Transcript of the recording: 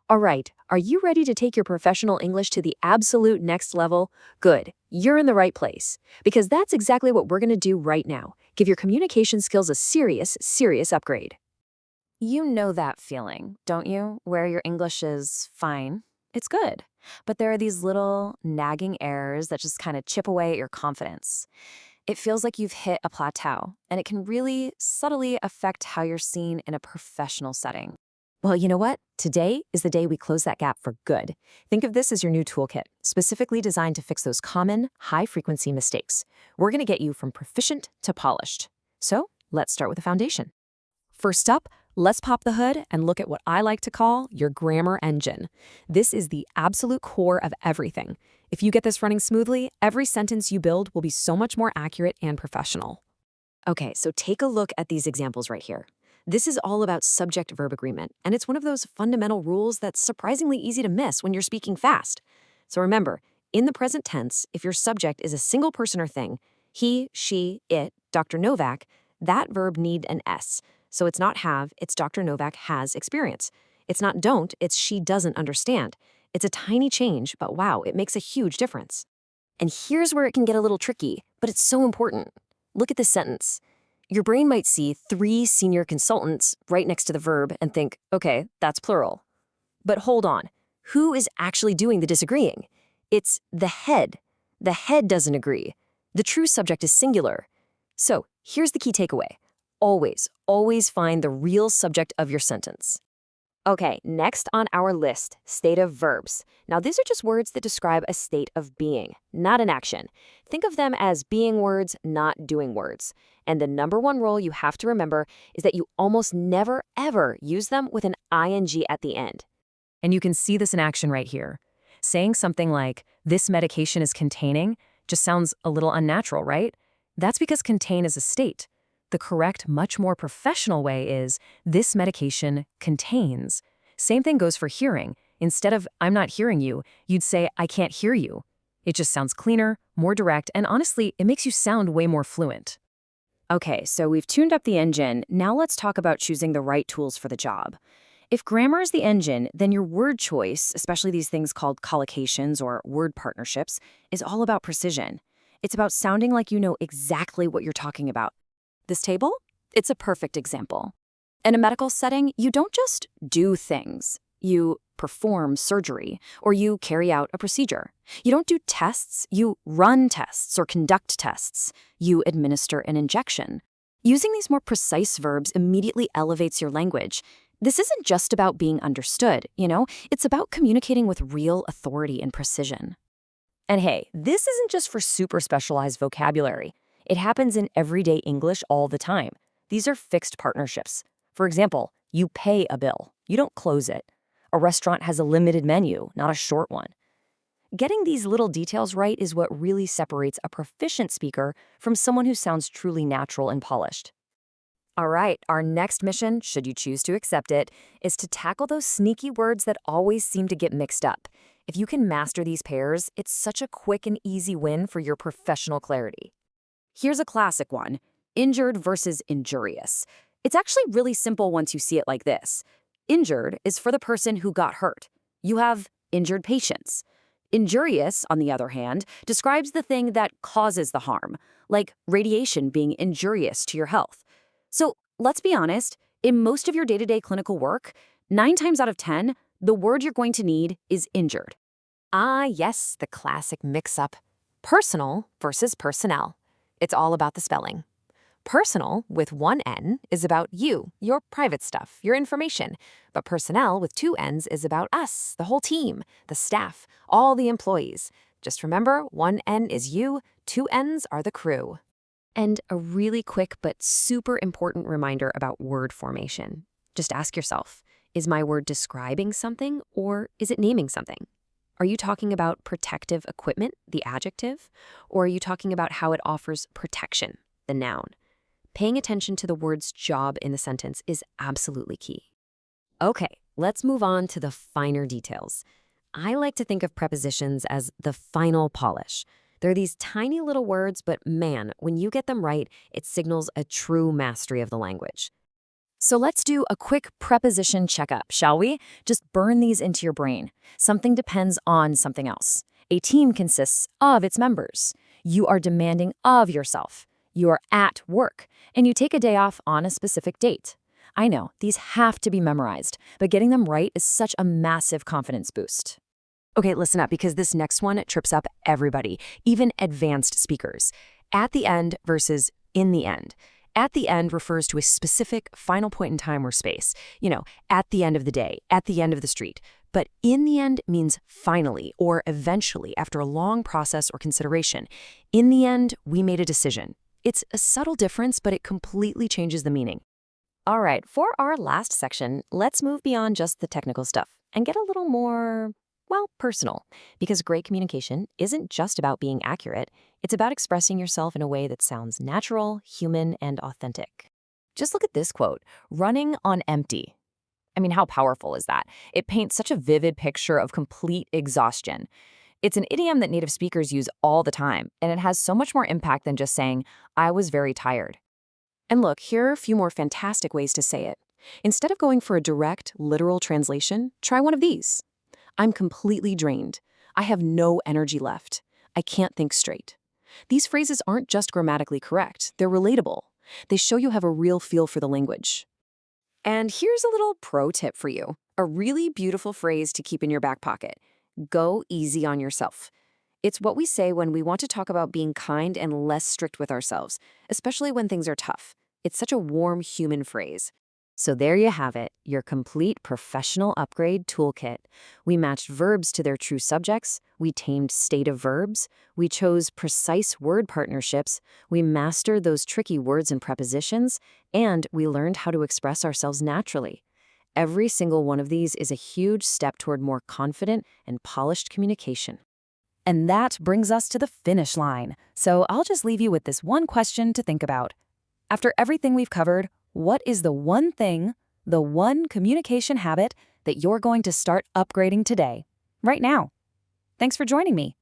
All right, are you ready to take your professional English to the absolute next level? Good, you're in the right place. Because that's exactly what we're going to do right now. Give your communication skills a serious upgrade. You know that feeling, don't you? Where your English is fine. It's good. But there are these little nagging errors that just kind of chip away at your confidence. It feels like you've hit a plateau, and it can really subtly affect how you're seen in a professional setting. Well, you know what? Today is the day we close that gap for good. Think of this as your new toolkit, specifically designed to fix those common, high-frequency mistakes. We're going to get you from proficient to polished. So, let's start with the foundation. First up, let's pop the hood and look at what I like to call your grammar engine. This is the absolute core of everything. If you get this running smoothly, every sentence you build will be so much more accurate and professional. Okay, so take a look at these examples right here. This is all about subject-verb agreement, and it's one of those fundamental rules that's surprisingly easy to miss when you're speaking fast. So remember, in the present tense, if your subject is a single person or thing, he, she, it, Dr. Novak, that verb need an S. So it's not have, it's Dr. Novak has experience. It's not don't, it's she doesn't understand. It's a tiny change, but wow, it makes a huge difference. And here's where it can get a little tricky, but it's so important. Look at this sentence. Your brain might see 3 senior consultants right next to the verb and think, okay, that's plural. But hold on, who is actually doing the disagreeing? It's the head. The head doesn't agree. The true subject is singular. So here's the key takeaway. Always find the real subject of your sentence. Okay, next on our list, stative verbs. Now, these are just words that describe a state of being, not an action. Think of them as being words, not doing words. And the number one rule you have to remember is that you almost never, ever use them with an ing at the end. And you can see this in action right here. Saying something like, this medication is containing, just sounds a little unnatural, right? That's because contain is a state. The correct, much more professional way is, this medication contains. Same thing goes for hearing. Instead of, I'm not hearing you, you'd say, I can't hear you. It just sounds cleaner, more direct, and honestly, it makes you sound way more fluent. Okay, so we've tuned up the engine. Now let's talk about choosing the right tools for the job. If grammar is the engine, then your word choice, especially these things called collocations or word partnerships, is all about precision. It's about sounding like you know exactly what you're talking about. This table? It's a perfect example. In a medical setting, you don't just do things. You perform surgery, or you carry out a procedure. You don't do tests, you run tests or conduct tests. You administer an injection. Using these more precise verbs immediately elevates your language. This isn't just about being understood, it's about communicating with real authority and precision. And hey, this isn't just for super specialized vocabulary. It happens in everyday English all the time. These are fixed partnerships. For example, you pay a bill. You don't close it. A restaurant has a limited menu, not a short one. Getting these little details right is what really separates a proficient speaker from someone who sounds truly natural and polished. All right, our next mission, should you choose to accept it, is to tackle those sneaky words that always seem to get mixed up. If you can master these pairs, it's such a quick and easy win for your professional clarity. Here's a classic one, injured versus injurious. It's actually really simple once you see it like this. Injured is for the person who got hurt. You have injured patients. Injurious, on the other hand, describes the thing that causes the harm, like radiation being injurious to your health. So let's be honest, in most of your day-to-day clinical work, 9 times out of 10, the word you're going to need is injured. Ah, yes, the classic mix-up. Personal versus personnel. It's all about the spelling. Personal, with 1 N, is about you, your private stuff, your information. But personnel, with 2 N's, is about us, the whole team, the staff, all the employees. Just remember, 1 N is you, 2 N's are the crew. And a really quick but super important reminder about word formation. Just ask yourself, is my word describing something or is it naming something? Are you talking about protective equipment, the adjective, or are you talking about how it offers protection, the noun? Paying attention to the word's job in the sentence is absolutely key. Okay, let's move on to the finer details. I like to think of prepositions as the final polish. They're these tiny little words, but man, when you get them right, it signals a true mastery of the language. So let's do a quick preposition checkup, shall we? Just burn these into your brain. Something depends on something else. A team consists of its members. You are demanding of yourself. You are at work, and you take a day off on a specific date. I know, these have to be memorized, but getting them right is such a massive confidence boost. Okay, listen up, because this next one trips up everybody, even advanced speakers. At the end versus in the end. At the end refers to a specific final point in time or space. At the end of the day, at the end of the street. But in the end means finally or eventually after a long process or consideration. In the end, we made a decision. It's a subtle difference, but it completely changes the meaning. All right, for our last section, let's move beyond just the technical stuff and get a little more, personal. Because great communication isn't just about being accurate. It's about expressing yourself in a way that sounds natural, human, and authentic. Just look at this quote, running on empty. I mean, how powerful is that? It paints such a vivid picture of complete exhaustion. It's an idiom that native speakers use all the time, and it has so much more impact than just saying, I was very tired. And look, here are a few more fantastic ways to say it. Instead of going for a direct, literal translation, try one of these. I'm completely drained. I have no energy left. I can't think straight. These phrases aren't just grammatically correct, they're relatable. They show you have a real feel for the language. And here's a little pro tip for you. A really beautiful phrase to keep in your back pocket. Go easy on yourself. It's what we say when we want to talk about being kind and less strict with ourselves, especially when things are tough. It's such a warm human phrase. So there you have it, your complete professional upgrade toolkit. We matched verbs to their true subjects, we tamed stative verbs, we chose precise word partnerships, we mastered those tricky words and prepositions, and we learned how to express ourselves naturally. Every single one of these is a huge step toward more confident and polished communication. And that brings us to the finish line. So I'll just leave you with this one question to think about. After everything we've covered, what is the one thing, the one communication habit that you're going to start upgrading today, right now? Thanks for joining me.